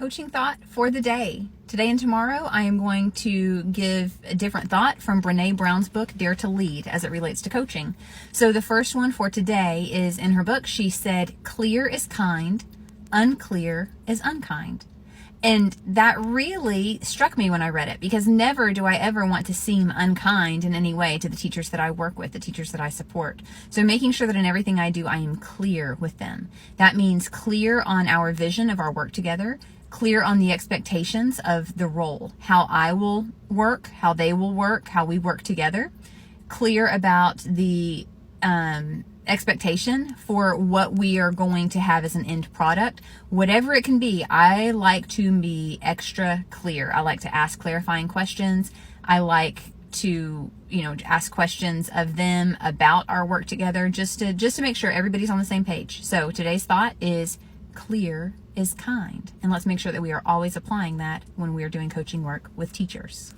coaching thought for the day. Today and tomorrow, I am going to give a different thought from Brené Brown's book, Dare to Lead, as it relates to coaching. So the first one for today is in her book, she said, clear is kind, unclear is unkind. And that really struck me when I read it, because never do I ever want to seem unkind in any way to the teachers that I work with, the teachers that I support. So making sure that in everything I do, I am clear with them. That means clear on our vision of our work together, clear on the expectations of the role, how I will work, how they will work, how we work together, clear about the expectation for what we are going to have as an end product. Whatever it can be, I like to be extra clear. I like to ask clarifying questions. I like to, ask questions of them about our work together, just to make sure everybody's on the same page. So today's thought is clear is kind. And let's make sure that we are always applying that when we are doing coaching work with teachers.